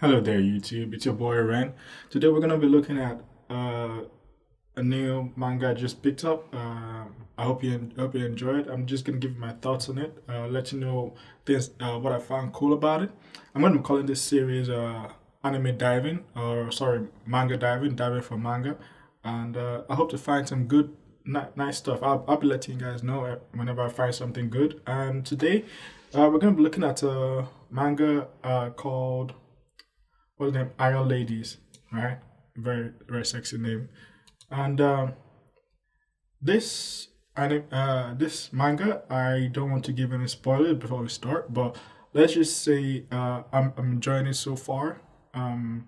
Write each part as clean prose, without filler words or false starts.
Hello there, YouTube. It's your boy Ren. Today we're gonna be looking at a new manga I just picked up. I hope you enjoy it. I'm just gonna give you my thoughts on it. Let you know this what I found cool about it. I'm gonna be calling this series anime diving, or sorry, manga diving, diving for manga, and I hope to find some good, nice stuff. I'll be letting you guys know whenever I find something good. And today, we're gonna be looking at a manga called what's the name? Iron Ladies, right? Very very sexy name. And this manga, I don't want to give any spoilers before we start, but let's just say I'm enjoying it so far. Um,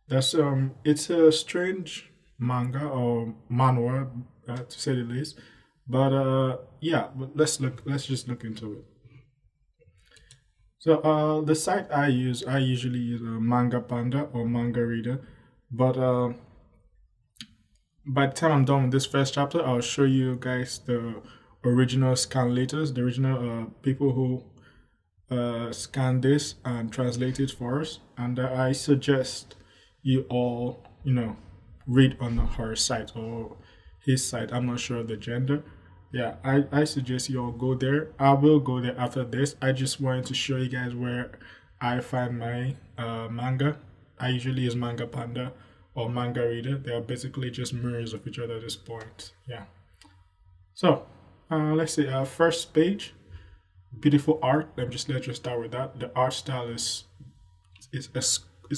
that's it's a strange manga or manhwa, to say the least. But yeah, but Let's just look into it. So the site I usually use Manga Panda or Manga Reader, but by the time I'm done with this first chapter, I'll show you guys the original scanlators, the original people who scanned this and translate it for us. And I suggest you all, read on her site or his site. I'm not sure of the gender. Yeah, I suggest you all go there. I will go there after this. I just wanted to show you guys where I find my manga. I usually use Manga Panda or Manga Reader. They are basically just mirrors of each other at this point. Yeah. So, let's see. First page, beautiful art. Let's just start with that. The art style is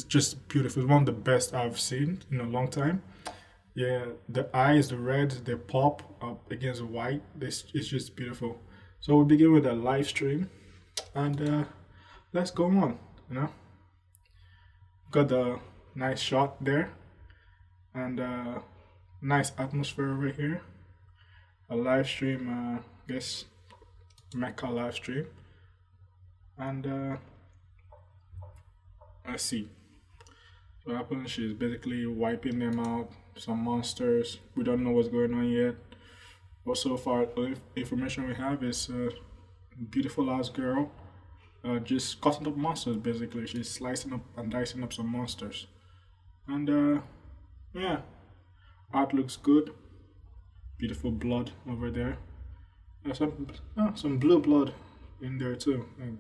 just beautiful. It's one of the best I've seen in a long time. Yeah, the eyes, the red, they pop up against the white. This it's just beautiful. So we begin with a live stream, and let's go on. You know, got the nice shot there, and nice atmosphere over here. A live stream, guess Mecha live stream, and let's see. So what happens? She's basically wiping them out. Some monsters. We don't know what's going on yet. But so far, the information we have is a beautiful ass girl, just cutting up monsters. Basically, she's slicing up and dicing up some monsters. And yeah, art looks good. Beautiful blood over there. Some blue blood in there too. And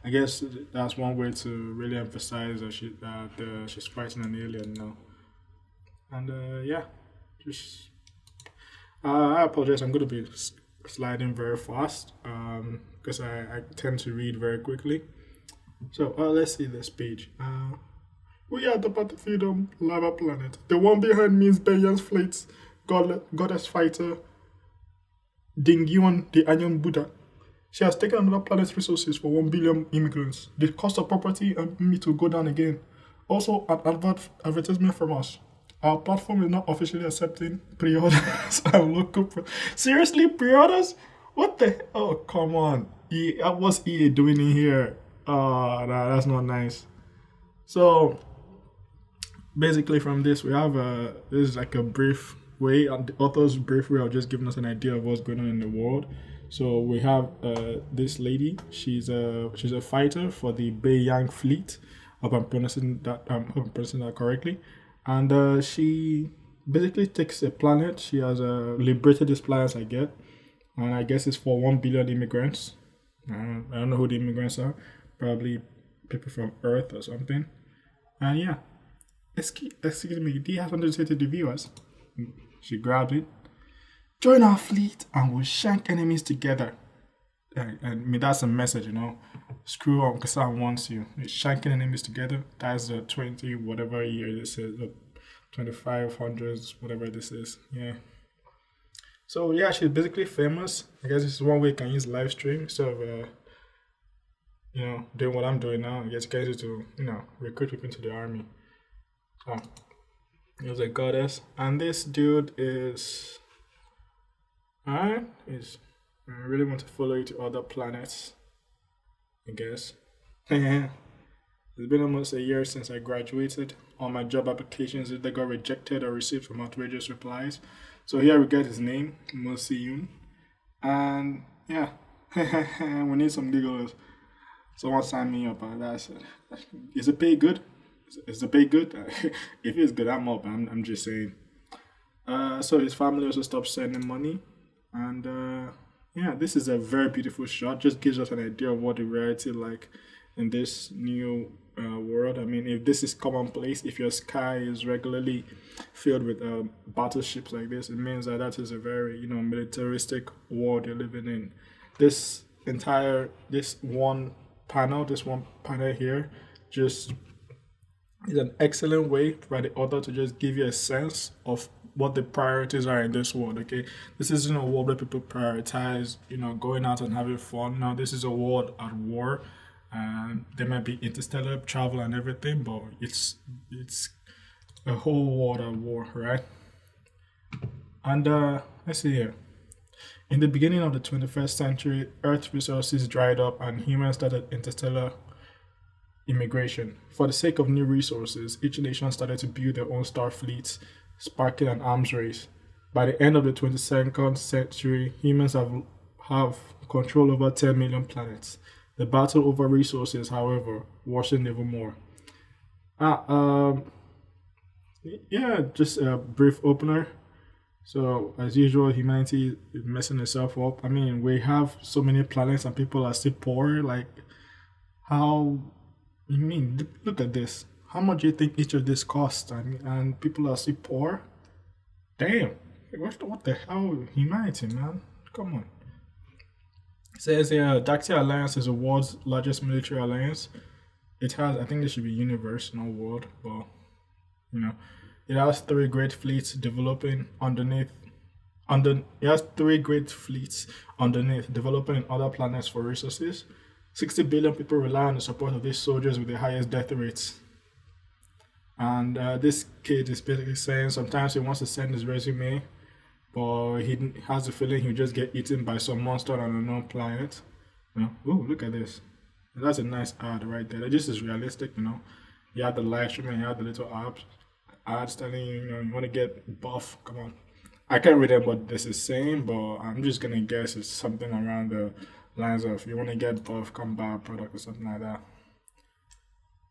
I guess that's one way to really emphasize that she's fighting an alien now. And yeah, just I apologize. I'm going to be sliding very fast because I tend to read very quickly. So let's see this page. We are the battlefield on Lava Planet. The one behind me is Bayan's fleet, goddess fighter Dingyuan the Anyon Buddha. She has taken another planet's resources for 1 billion immigrants. The cost of property and meat will go down again. Also, an advertisement from us. Our platform is not officially accepting pre-orders and local seriously, pre-orders? What the oh come on. What's EA doing in here? Oh nah, that's not nice. So basically from this we have this is like a brief way, and the author's brief way of just giving us an idea of what's going on in the world. So we have this lady. She's a fighter for the Beiyang fleet. Hope I'm pronouncing that correctly. And she basically takes a planet. She has liberated this planet, I get, and I guess it's for 1 billion immigrants. I don't know who the immigrants are. Probably people from Earth or something. And yeah, excuse me. Do you have something to say to the viewers? She grabbed it. Join our fleet and we'll shank enemies together. And I mean, that's a message, Screw on Kasan wants you. It's shanking enemies together. That's the 20, whatever year this is, the 2500s, whatever this is. Yeah. So, yeah, she's basically famous. I guess this is one way you can use live stream instead of, doing what I'm doing now. I guess you guys need to, recruit people into the army. So, he was a goddess. And this dude is. Alright, I really want to follow you to other planets, I guess. It's been almost a year since I graduated. All my job applications either got rejected or received some outrageous replies. So here we get his name, Mo Si-yoon. And yeah, we need some giggles. Someone sign me up, that's it. Is it pay good? Is the pay good? If it's good, I'm up. I'm just saying. So his family also stopped sending money, and yeah, this is a very beautiful shot. Just gives us an idea of what the reality like in this new world. I mean, if this is commonplace, if your sky is regularly filled with battleships like this, it means that that is a very militaristic world you're living in. This entire this one panel here, just is an excellent way by the author to just give you a sense of what the priorities are in this world. Okay, this isn't a world where people prioritize going out and having fun. Now this is a world at war, and there might be interstellar travel and everything, but it's a whole world at war, right? And let's see here. In the beginning of the 21st century, Earth resources dried up and humans started interstellar immigration. For the sake of new resources, each nation started to build their own star fleets, sparking an arms race. By the end of the 22nd century, humans have control over 10 million planets. The battle over resources, however, worsened even more. Yeah, just a brief opener. So, as usual, humanity is messing itself up. I mean, we have so many planets and people are still poor. Like, how? You mean, look at this. How much do you think each of this costs? I mean, and people are still poor? Damn. What the hell? Humanity, man. Come on. It says here, Daxia Alliance is the world's largest military alliance. It has, I think this should be universe, not world, but, it has three great fleets developing underneath. It has three great fleets underneath, developing in other planets for resources. 60 billion people rely on the support of these soldiers with the highest death rates. And this kid is basically saying sometimes he wants to send his resume, but he has a feeling he'll just get eaten by some monster on an unknown planet. Oh, look at this. That's a nice ad right there. This is realistic, You have the live stream and you have the little ads telling you, you want to get buff. Come on. I can't read what this is saying, but I'm just going to guess it's something around the lines of you want to get buff, come buy a product or something like that.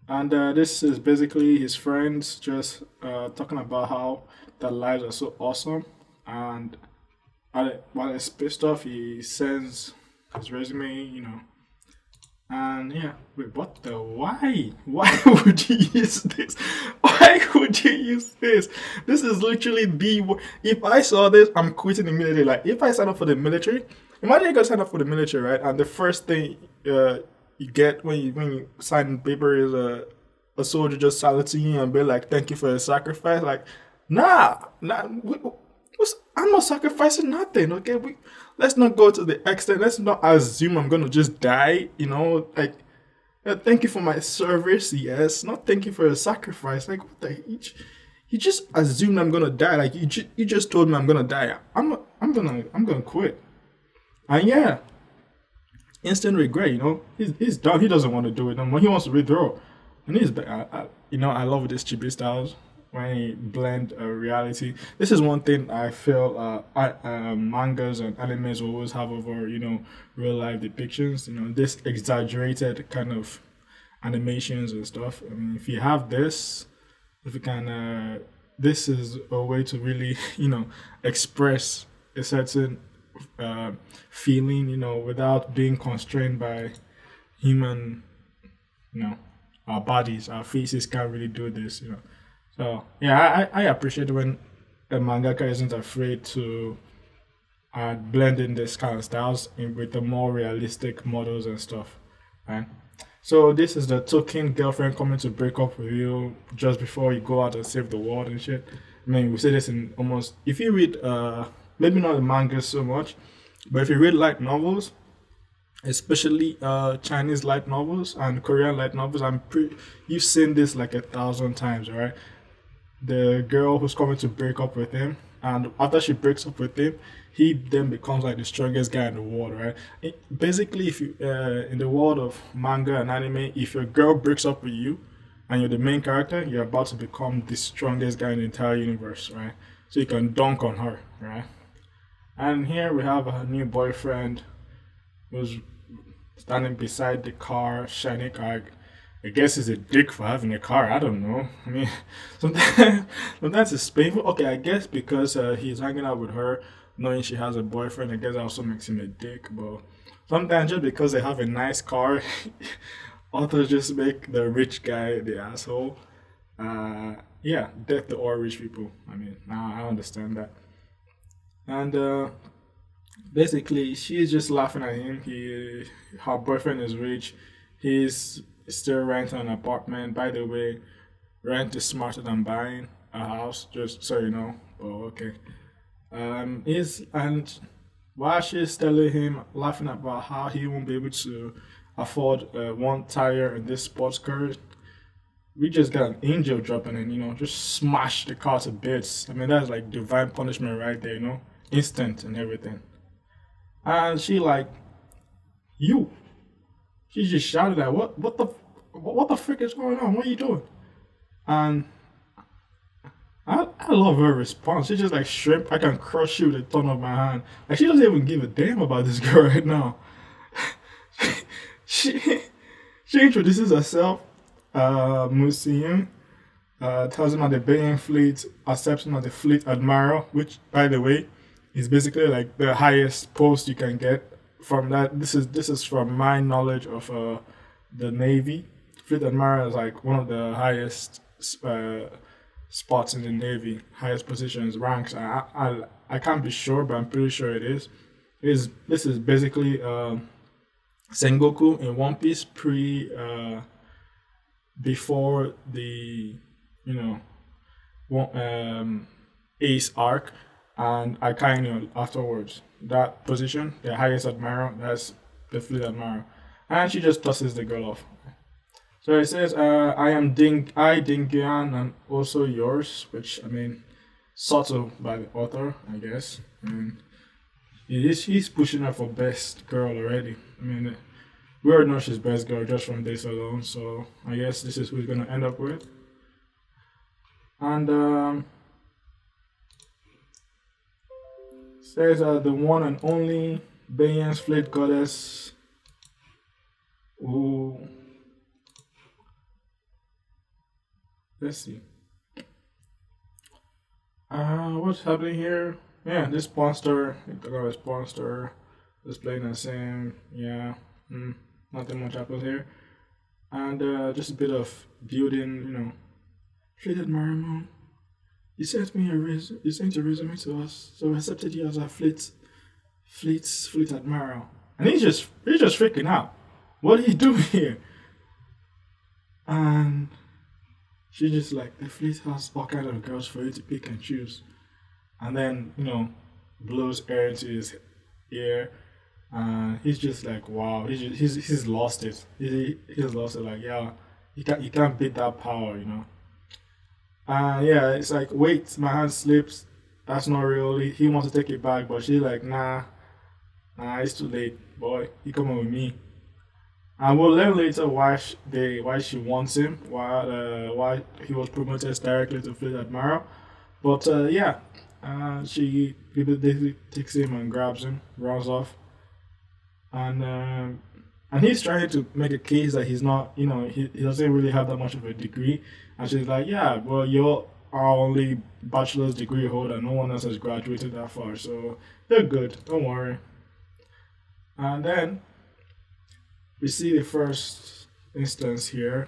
And this is basically his friends just talking about how their lives are so awesome. And while he's pissed off, he sends his resume, And yeah, wait, what the? Why? Why would you use this? Why would you use this? This is literally if I saw this, I'm quitting immediately. Like, if I sign up for the military, imagine you go sign up for the military, right? And the first thing you get when you sign paper is a soldier just saluting you and be like, "Thank you for your sacrifice." Like, nah. I'm not sacrificing nothing. Okay, let's not go to the extent. Let's not assume I'm gonna just die. Like, thank you for my service. Yes, not thank you for your sacrifice. Like, what the? You just assumed I'm gonna die. Like, you just told me I'm gonna die. I'm gonna quit. And yeah, instant regret. He's done. He doesn't want to do it no more. He wants to withdraw. And I love this chibi styles when you blend reality. This is one thing I feel mangas and animes always have over real life depictions. This exaggerated kind of animations and stuff. I mean, if you have this, if you can, this is a way to really express a certain feeling without being constrained by human our bodies, our faces can't really do this. So yeah, I appreciate when a mangaka isn't afraid to blend in this kind of styles with the more realistic models and stuff, right? So this is the token girlfriend coming to break up with you just before you go out and save the world and shit. I mean, we say this in almost, if you read maybe not the manga so much, but if you read light novels, especially Chinese light novels and Korean light novels, you've seen this like 1,000 times, right? The girl who's coming to break up with him, and after she breaks up with him, he then becomes like the strongest guy in the world, right? Basically, if you in the world of manga and anime, if your girl breaks up with you and you're the main character, you're about to become the strongest guy in the entire universe, right? So you can dunk on her, right? And here we have a new boyfriend who's standing beside the car, shiny car. I guess he's a dick for having a car. I don't know. I mean, sometimes, sometimes it's painful. Okay, I guess because he's hanging out with her, knowing she has a boyfriend, I guess that also makes him a dick. But sometimes just because they have a nice car, authors just make the rich guy the asshole. Yeah, death to all rich people. I mean, now I understand that. And basically, she's just laughing at him. Her boyfriend is rich. He's still renting an apartment. By the way, rent is smarter than buying a house. Just so you know. Oh, okay. Is and while she's telling him, laughing about how he won't be able to afford one tire in this sports car, we just got an angel dropping in, just smash the car to bits. I mean, that's like divine punishment right there, instant and everything. And she like, you. She just shouted at what the frick is going on? What are you doing? And I love her response. She's just like shrimp. I can crush you with the thumb of my hand. Like she doesn't even give a damn about this girl right now. she she introduces herself, Museum, tells him that the Bayan fleet accepts him as the fleet admiral, which by the way is basically like the highest post you can get from that. This is from my knowledge of the Navy. Fleet admiral is like one of the highest spots in the Navy, highest positions, ranks. I can't be sure, but I'm pretty sure it is. This is basically Sengoku in One Piece before the you know Ace arc, and Akainu afterwards. That position, the highest admiral, that's the fleet admiral, and she just tosses the girl off. So it says, "I am Dingian, and also yours," which I mean, subtle by the author, I guess. I mean, he's pushing her for best girl already. I mean, we already know she's best girl just from this alone. So I guess this is who he's gonna end up with. And says the one and only Bayan's fleet goddess, who, let's see. What's happening here? Yeah, this monster, the monster is playing the same. Yeah, nothing much happens here. And just a bit of building, Fleet Admiral, you sent me you sent a resume to us, so we accepted you as our fleet admiral. And he's just freaking out. What are you doing here? And she just like, the fleet has all kind of girls for you to pick and choose. And then, blows air into his ear. And he's just like, wow, he's lost it. He's lost it. Like, yeah, you can't beat that power. Yeah, it's like, wait, my hand slips. That's not really. He wants to take it back, but she's like, nah, it's too late, boy. You coming with me. And we'll learn later why she wants him, why he was promoted directly to Fleet Admiral. But yeah, she basically takes him and grabs him, runs off, and he's trying to make a case that he's not, he doesn't really have that much of a degree. And she's like, yeah, well, you're our only bachelor's degree holder. No one else has graduated that far, so you're good. Don't worry. And then we see the first instance here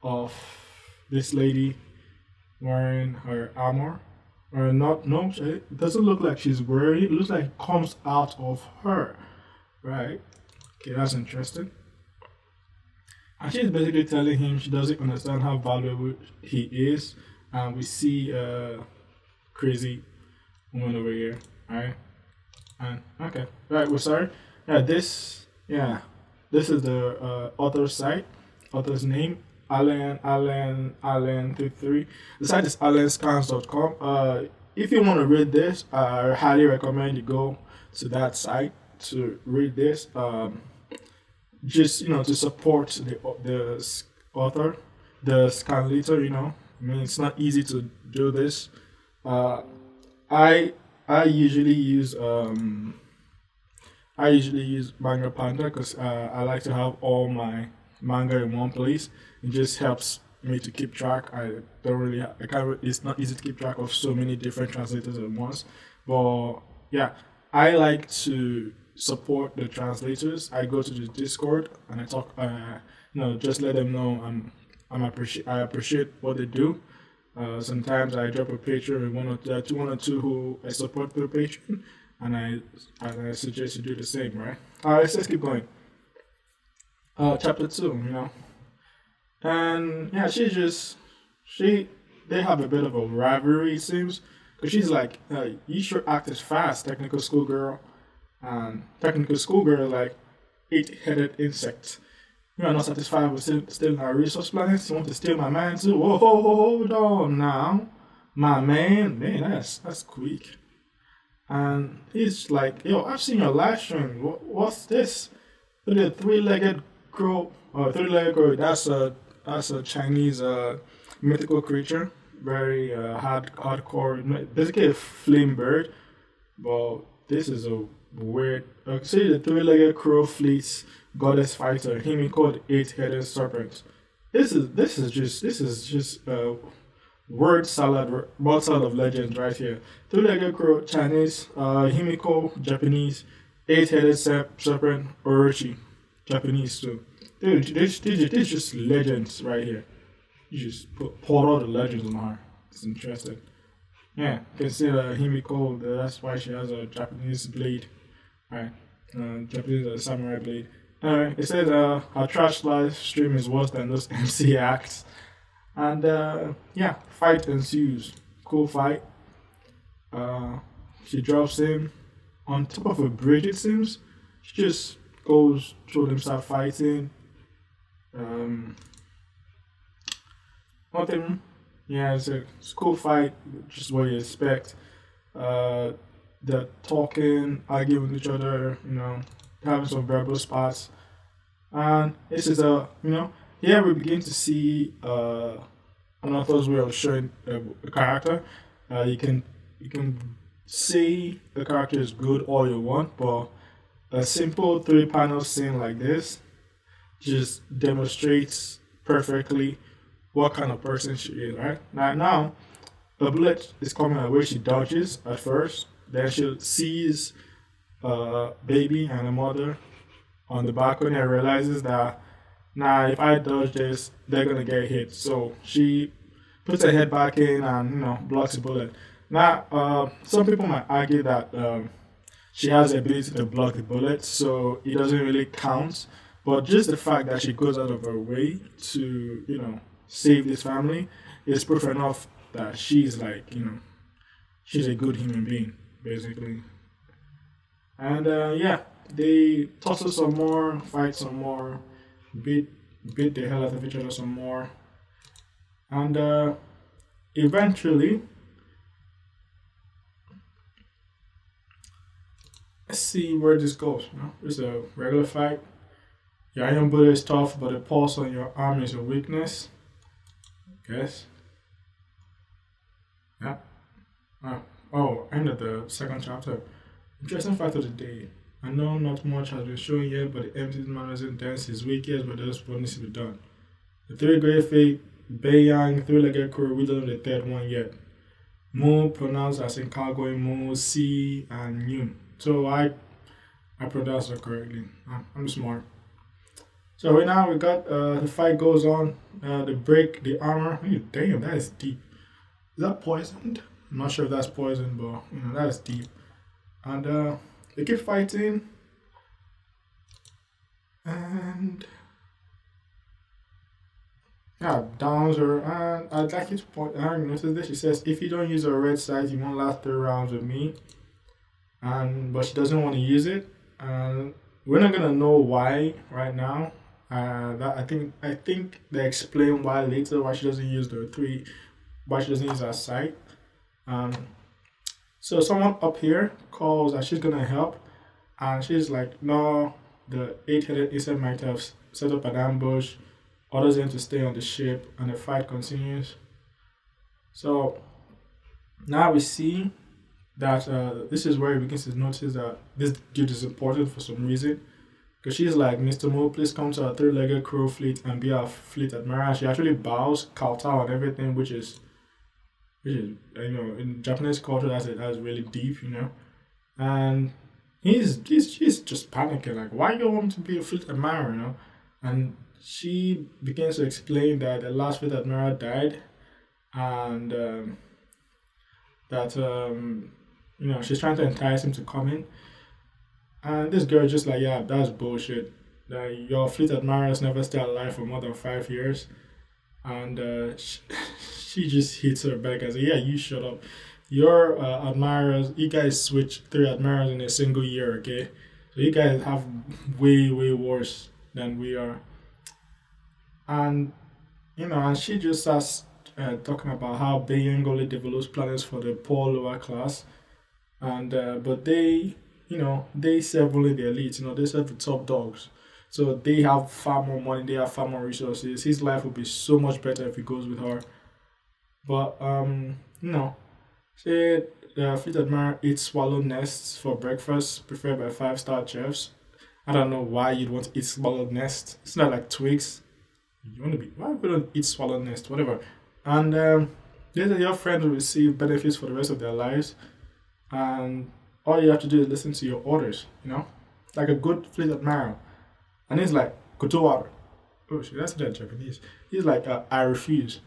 of this lady wearing her armor. Or not, no, it doesn't look like she's wearing it. It looks like it comes out of her, right? Okay, that's interesting. And she's basically telling him she doesn't understand how valuable he is. And we see crazy woman over here, right? And okay, right, we're sorry. This is the author's site, author's name, Allen 33. The site is allenscans.com. If you want to read this, I highly recommend you go to that site to read this. Just to support the author, the scanlator. I mean, it's not easy to do this. I usually use Manga Panda because I like to have all my manga in one place. It just helps me to keep track. I can't, it's not easy to keep track of so many different translators at once. But yeah, I like to support the translators. I go to the Discord and I talk, just let them know I appreciate what they do. Sometimes I drop a picture with one or two who I support through Patreon, and I suggest you do the same, right? Let's keep going. Chapter two, and yeah, she they have a bit of a rivalry, it seems, because she's like, you should act as fast, technical schoolgirl, and technical schoolgirl is like eight-headed insect. You are not satisfied with stealing our resource planets. You want to steal my man too? Whoa, hold on now, my man. Man, that's quick. And he's like, yo, I've seen your live stream. What's this? The three-legged crow, or three-legged crow. That's a Chinese mythical creature. Very hardcore. Basically a flame bird. But this is a weird. See the three-legged crow fleets goddess fighter. Him called eight-headed serpent. This is just word salad of legends right here. Three-legged crow, Chinese, Himiko, Japanese, eight-headed serpent, Orochi, Japanese too. Dude, this just legends right here. You just pour all the legends on her. It's interesting. Yeah, you can see Himiko, that's why she has a Japanese blade. Right, Japanese samurai blade. Anyway, it says her trash live stream is worse than those MC acts. And yeah, fight ensues. Cool fight. She drops him on top of a bridge, it seems. She just goes through them, start fighting. Nothing. Yeah, it's a cool fight, just what you expect. They're talking, arguing with each other, having some verbal spots. And this is here we begin to see an author's way of showing a character. You can say the character is good all you want, but a simple 3-panel scene like this just demonstrates perfectly what kind of person she is, right? Now a bullet is coming her way. She dodges at first, then she sees a baby and a mother on the balcony and realizes that, if I dodge this, they're gonna get hit. So she puts her head back in and blocks the bullet. Now, some people might argue that she has the ability to block the bullet, so it doesn't really count. But just the fact that she goes out of her way to save this family is proof enough that she's she's a good human being, basically. And yeah, they tussle some more, fight some more, beat the hell out of each other some more, and eventually, let's see where this goes. It's a regular fight. Your iron bullet is tough, but the pulse on your arm is a weakness. Guess. Yeah. End of the second chapter. Interesting fact of the day. I know not much has been shown yet, but the empty man is intense. His weak years, but there's what needs to be done. The three great fate, Beiyang, three-legged crow, we don't know the third one yet. Mu pronounced as in cargo, Mu, Si, and Yun. So I pronounced it correctly. I'm smart. So right now we got the fight goes on. They break the armor. Damn, that is deep. Is that poisoned? I'm not sure if that's poisoned, but that is deep. And they keep fighting. And yeah, downs her. And I'd like you to point. I noticed this. She says, "If you don't use a red side, you won't last 3 rounds with me." But she doesn't want to use it. And we're not gonna know why right now. I think they explain why later, why she doesn't use why she doesn't use her sight. So someone up here calls that she's gonna help, and she's like, no, the 8-headed insect might have set up an ambush, orders them to stay on the ship, and the fight continues. So now we see that this is where he begins to notice that this dude is important for some reason, Because she's like, Mr. Mo, please come to our three-legged crow fleet and be our fleet admiral. She actually bows, kowtow, and everything, which is in Japanese culture that's really deep, And she's just panicking, like, why you want to be a fleet admiral? And she begins to explain that the last fleet admiral died, and that she's trying to entice him to come in. And this girl just like, yeah, that's bullshit. That your fleet admirers never stay alive for more than 5 years. And she just hits her back and says, yeah, you shut up. Your admirers, you guys switch 3 admirers in a single year, okay? So you guys have way, way worse than we are. And, and she just starts talking about how Beijing only develops planets for the poor lower class. And, but they serve only the elite, they serve the top dogs. So they have far more money, they have far more resources. His life would be so much better if he goes with her. But say the fleet admiral eats swallow nests for breakfast, preferred by 5-star chefs. I don't know why you'd want to eat swallow nest. It's not like twigs. You want to be why we don't eat swallow nest, whatever. And later your friend will receive benefits for the rest of their lives. And all you have to do is listen to your orders, like a good fleet admiral. And he's like, Kotowaru. Oh shit, that's that Japanese. He's like, I refuse,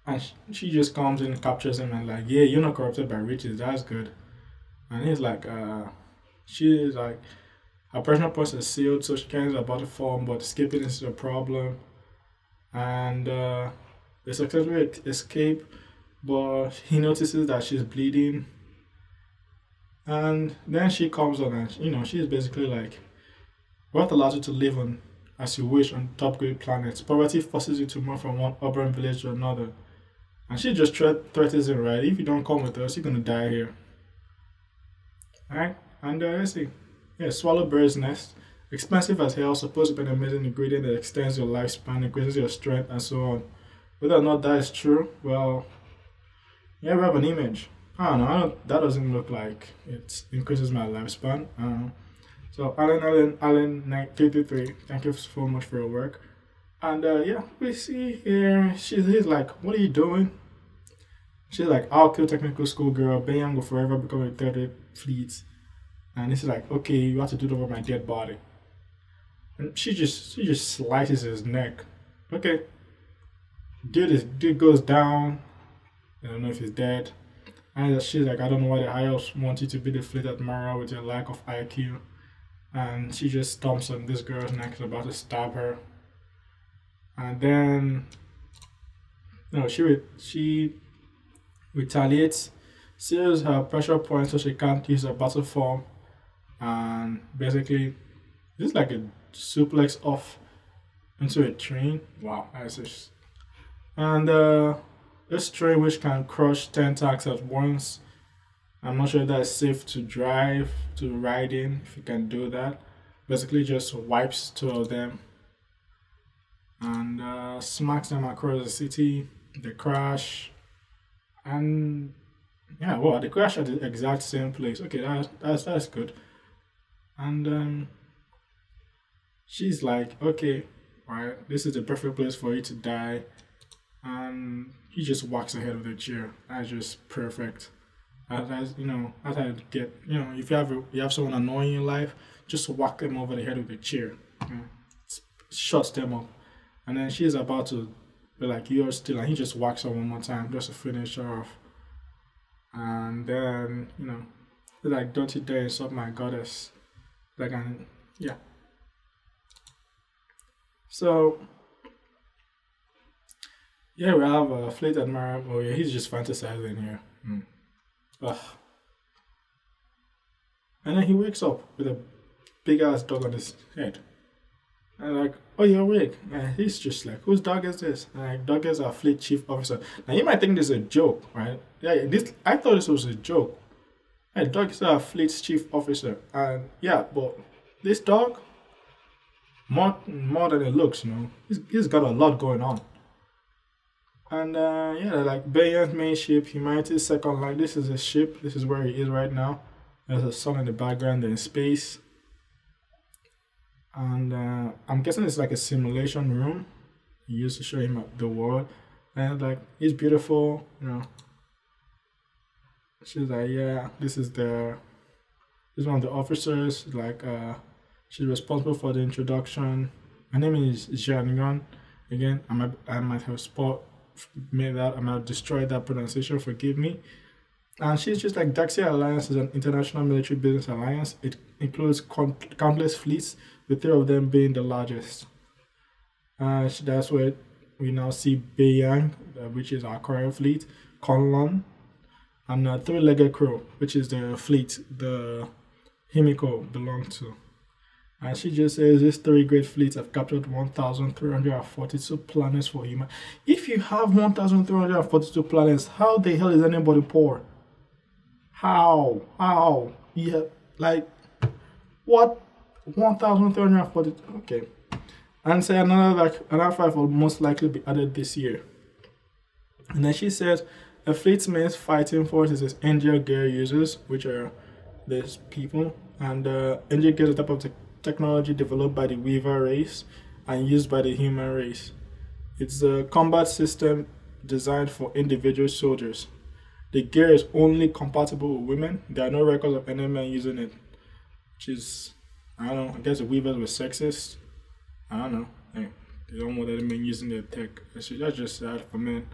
And she just comes in, captures him, and like, yeah, you're not corrupted by riches, that's good. And he's like, she's like, her personal purse is sealed, so she carries about to form, but escaping is a problem. And they successfully escape, but he notices that she's bleeding. And then she comes on and, she's basically like, what allows you to live on as you wish on top grade planets? Poverty forces you to move from one urban village to another. And she just threatens him, right? If you don't come with us, you're going to die here. Alright? And let's see. Yeah, swallow bird's nest. Expensive as hell, supposed to be an amazing ingredient that extends your lifespan, increases your strength, and so on. Whether or not that is true, well, yeah, we have an image. I don't know. That doesn't look like it increases my lifespan. So Alan 933, thank you so much for your work. And we see here he's like, what are you doing? She's like, I'll kill technical school girl. Beiyang will forever become a third fleet. And this is like, okay, you have to do it over my dead body. And she just slices his neck. Okay, dude goes down. I don't know if he's dead. And she's like, I don't know why the higher-ups want you to be the fleet admiral with your lack of IQ. And she just stomps on this girl's neck, is about to stab her. And then, she retaliates, seals her pressure point so she can't use her battle form, and basically, this is like a suplex off into a train. Wow, that's just. And this train, which can crush 10 tanks at once. I'm not sure that's safe to ride in, if you can do that. Basically just wipes 2 of them and smacks them across the city. They crash. And yeah, well, they crash at the exact same place. Okay, that's good. And she's like, okay, right, this is the perfect place for you to die. And he just walks ahead of the chair. That's just perfect. As as I get, if you have someone annoying in your life, just whack them over the head with the chair. Shuts them up. And then she's about to be like, you're still, and he just whacks her one more time just to finish her off. And then, they're like, don't you dare insult my goddess. Like, and yeah. So, yeah, we have a fleet admiral. Oh yeah, he's just fantasizing here. Ugh. And then he wakes up with a big ass dog on his head. And like, oh, you're awake. And he's just like, whose dog is this? And like, dog is our fleet chief officer. Now you might think this is a joke, right? Yeah, I thought this was a joke. Hey, dog is our fleet's chief officer. And yeah, but this dog, more than it looks, he's got a lot going on. And like Bayern's main ship, humanity's second line. This is a ship. This is where he is right now. There's a sun in the background. They're in space. And I'm guessing it's like a simulation room. He used to show him the world, and like he's beautiful. She's like, yeah, this is one of the officers. Like, she's responsible for the introduction. Her name is Jian Yuan. Again, I might have made that. I might have destroyed that pronunciation. Forgive me. And she's just like Daxia Alliance is an international military business alliance. It includes countless fleets, with three of them being the largest. That's where we now see Beiyang, which is our current fleet, Conlon, and Three-Legged Crow, which is the fleet the Himiko belonged to. And she just says these three great fleets have captured 1,342 planets for human. If you have 1,342 planets, how the hell is anybody poor? How? How? Yeah, like, what? 1,340. Okay. And say another five will most likely be added this year. And then she says a fleet's main fighting force is Angel Gear users, which are these people. And Angel Gear is a type of technology developed by the Weaver race and used by the human race. It's a combat system designed for individual soldiers. The gear is only compatible with women. There are no records of any men using it. Which is, I don't know, I guess the Weavers were sexist. I don't know. Hey, they don't want any men using their tech. That's just sad for men,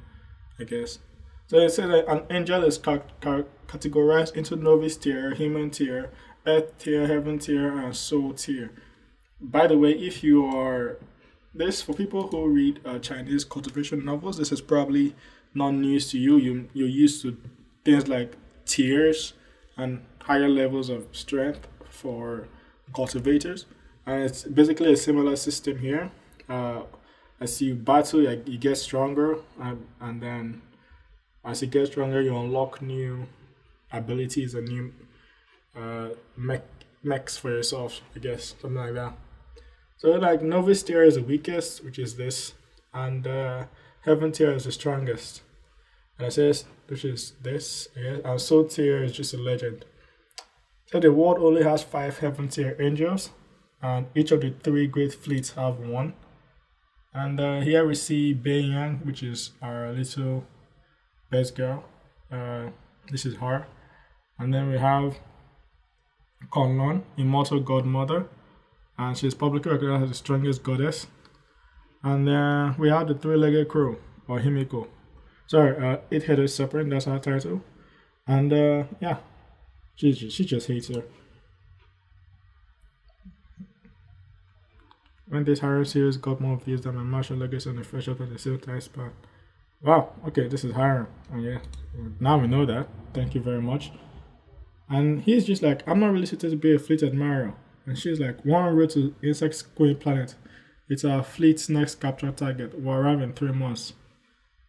I guess. So it says that an angel is categorized into novice tier, human tier, earth tier, heaven tier, and soul tier. By the way, if you are this for people who read Chinese cultivation novels, this is probably not news to you. You're used to things like tiers and higher levels of strength for cultivators, and it's basically a similar system here. As you battle, you get stronger, and then as you get stronger, you unlock new abilities and new mechs for yourself, I guess, something like that. So like novice tier is the weakest, which is this, and heaven tier is the strongest. And it says, which is this, I guess, and soul tier is just a legend. So the world only has 5 heaven tier angels, and each of the 3 great fleets have one. And here we see Beiyang, which is our little best girl. This is her. And then we have Conlon, immortal godmother, and she's publicly recognized as the strongest goddess. And then we have the Three-Legged Crow, or Himiko. Sorry, 8-Headed Serpent, that's her title. And yeah, she just hates her. When this horror series got more views than my martial legacy on the fresh out of the same time span. Wow, okay, this is horror. Oh yeah, now we know that. Thank you very much. And he's just like, I'm not really suited to be a fleet admiral. And she's like, one road to Insect Queen Planet. It's our fleet's next capture target. We'll arrive in 3 months.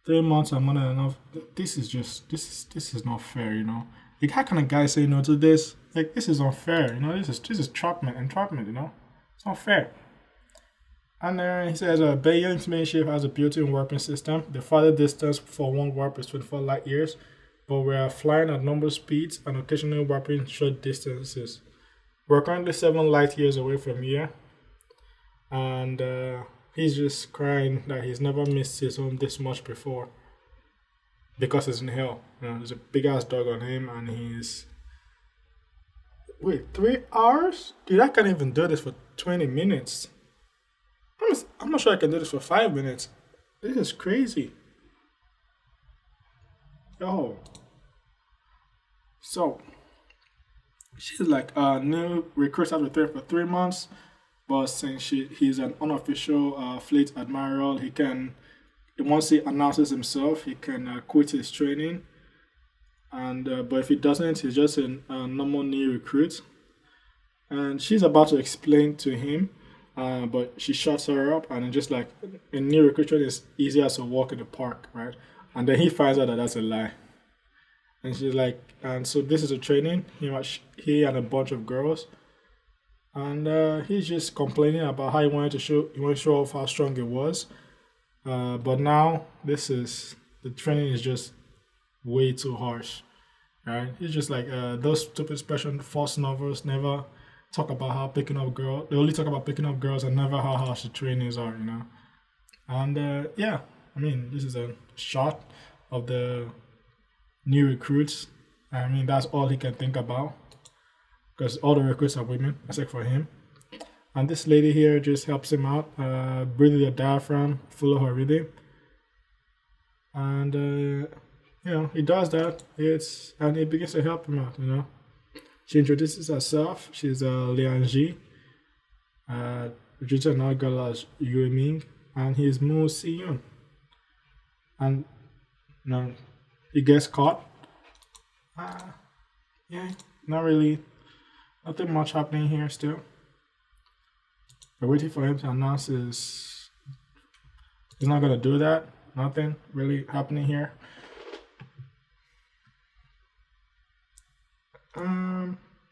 3 months are more than enough. This is not fair, you know. Like, how can a guy say no to this? Like, this is unfair, you know. This is entrapment, you know. It's not fair. And then he says, Beiyang's main ship has a built-in warping system. The farthest distance for one warp is 24 light years, but we are flying at normal speeds and occasionally warping short distances. We're currently 7 light years away from here, and he's just crying that he's never missed his home this much before because it's in hell. You know, there's a big-ass dog on him, and he's... Wait, 3 hours? Dude, I can't even do this for 20 minutes. I'm not sure I can do this for 5 minutes. This is crazy. Yo. So, she's like, new recruits have to train for 3 months, but since he's an unofficial fleet admiral, once he announces himself, he can quit his training. And but if he doesn't, he's just a normal new recruit. And she's about to explain to him. But she shuts her up, and just like a new recruitment is easy as a walk in the park, right? And then he finds out that that's a lie, and she's like, and so this is a training. He and a bunch of girls, and he's just complaining about how he wanted to show off how strong he was, but now the training is just way too harsh, right? He's just like those stupid special force novels never talk about how picking up girls. They only talk about picking up girls and never how harsh the trainings are, you know. And yeah, I mean, this is a shot of the new recruits. I mean, that's all he can think about because all the recruits are women, except for him. And this lady here just helps him out, breathing the diaphragm, follow her rhythm. And, he does that. And it begins to help him out, you know. She introduces herself. She's Lian Ji, recruited another girl as Yue Ming, and he's Mo Si Yun. And, he gets caught. Yeah, not really. Nothing much happening here still. We're waiting for him to announce he's not gonna do that. Nothing really happening here.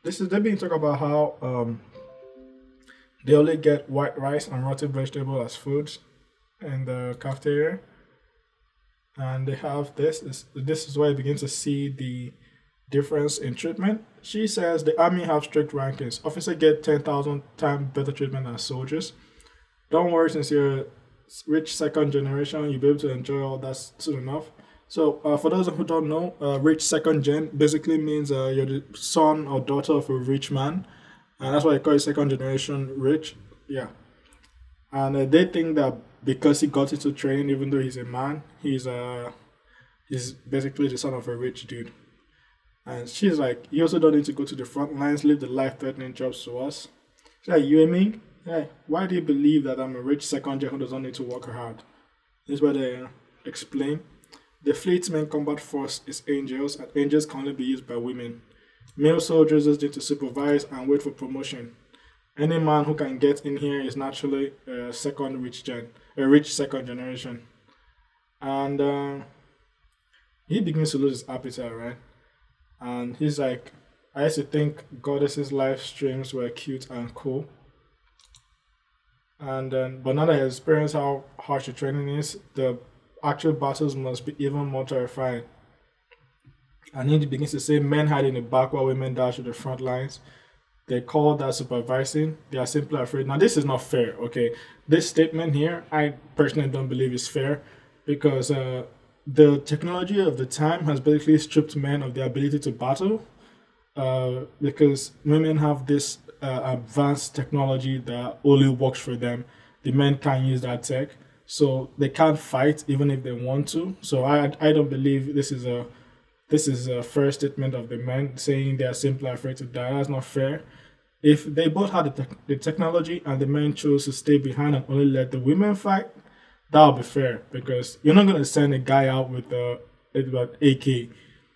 They've been talking about how they only get white rice and rotten vegetable as foods in the cafeteria. And they have this is where you begin to see the difference in treatment. She says the army have strict rankings. Officers get 10,000 times better treatment than soldiers. Don't worry, since you're rich second generation, you'll be able to enjoy all that soon enough. So for those who don't know, rich second gen basically means you're the son or daughter of a rich man. And that's why they call it second generation rich. Yeah. And they think that because he got into training, even though he's a man, he's basically the son of a rich dude. And she's like, you also don't need to go to the front lines, leave the life-threatening jobs to us. She's like, you and me? Hey, why do you believe that I'm a rich second gen who doesn't need to work hard? This is where they explain. The fleet's main combat force is angels, and angels can only be used by women. Male soldiers just need to supervise and wait for promotion. Any man who can get in here is naturally a rich second generation. And he begins to lose his appetite, right? And he's like, I used to think Goddess's live streams were cute and cool. And then, but now that he experienced how harsh the training is, the actual battles must be even more terrifying. And he begins to say men hide in the back while women dash to the front lines. They call that supervising. They are simply afraid. Now, this is not fair, okay? This statement here, I personally don't believe is fair because the technology of the time has basically stripped men of their ability to battle because women have this advanced technology that only works for them. The men can't use that tech, so they can't fight even if they want to. So I don't believe this is a fair statement of the men saying they are simply afraid to die. That's not fair. If they both had the technology and the men chose to stay behind and only let the women fight, that'll be fair because you're not going to send a guy out with a AK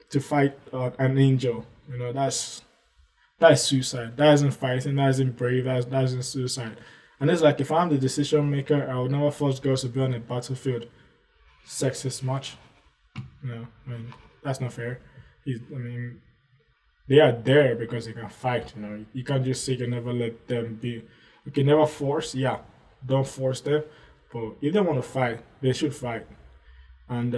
to fight an angel. You know, that's suicide. That isn't fighting. That isn't brave. That isn't suicide. And it's like, if I'm the decision maker, I would never force girls to be on a battlefield. Sexist much. No, I mean, that's not fair. They are there because they can fight. You know, you can't just say you never let them be. You can never force. Yeah, don't force them. But if they want to fight, they should fight. And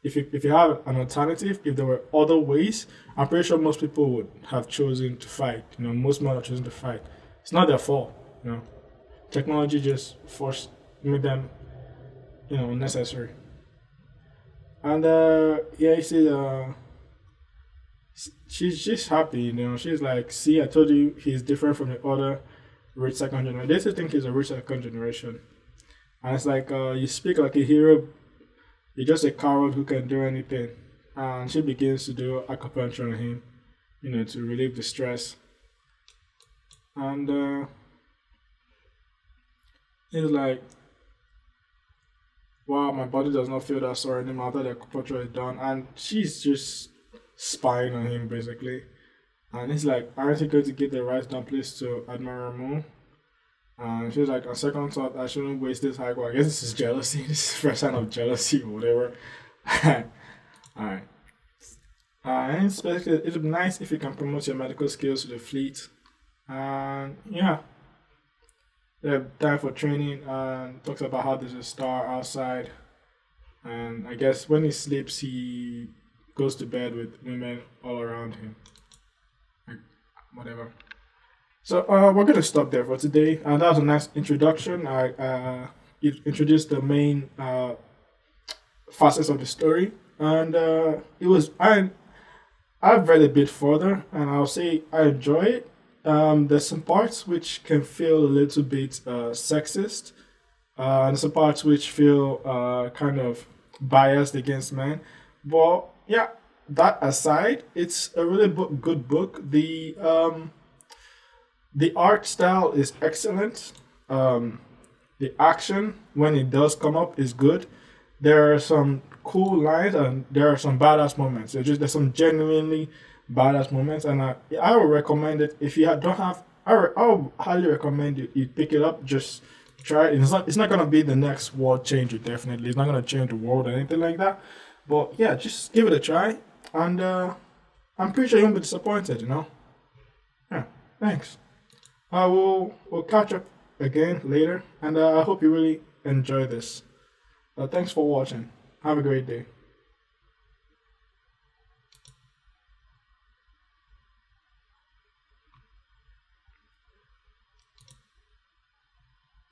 if you have an alternative, if there were other ways, I'm pretty sure most people would have chosen to fight. You know, most men have chosen to fight. It's not their fault. You know, technology just made them, necessary. And you see, she's just happy. You know, she's like, see, I told you he's different from the other rich second generation. They still think he's a rich second generation. And it's like, you speak like a hero, you're just a coward who can do anything. And she begins to do acupuncture on him, to relieve the stress. And he's like, wow, my body does not feel that sore anymore after the acupuncture is done. And she's just spying on him, basically. And he's like, aren't you going to give the right dumplings to Admiral Moon? And she's like, on second thought, I shouldn't waste this high. Well, I guess this is jealousy. This is first sign of jealousy or whatever. Alright. And it's basically, it would be nice if you can promote your medical skills to the fleet. And yeah. They have time for training and talks about how there's a star outside. And I guess when he sleeps, he goes to bed with women all around him. Like, whatever. So we're gonna stop there for today, and that was a nice introduction. I you introduced the main facets of the story, and it was I've read a bit further, and I'll say I enjoy it. There's some parts which can feel a little bit sexist, and some parts which feel kind of biased against men. But yeah, that aside, it's a really good book. The art style is excellent. The action, when it does come up, is good. There are some cool lines and there are some badass moments. There's some genuinely badass moments, and I would recommend it if you don't have. I would highly recommend you pick it up. Just try it. It's not gonna be the next world changer. Definitely, it's not gonna change the world or anything like that. But yeah, just give it a try, and I'm pretty sure you won't be disappointed. Yeah. Thanks. We'll catch up again later, and I hope you really enjoy this. Thanks for watching. Have a great day.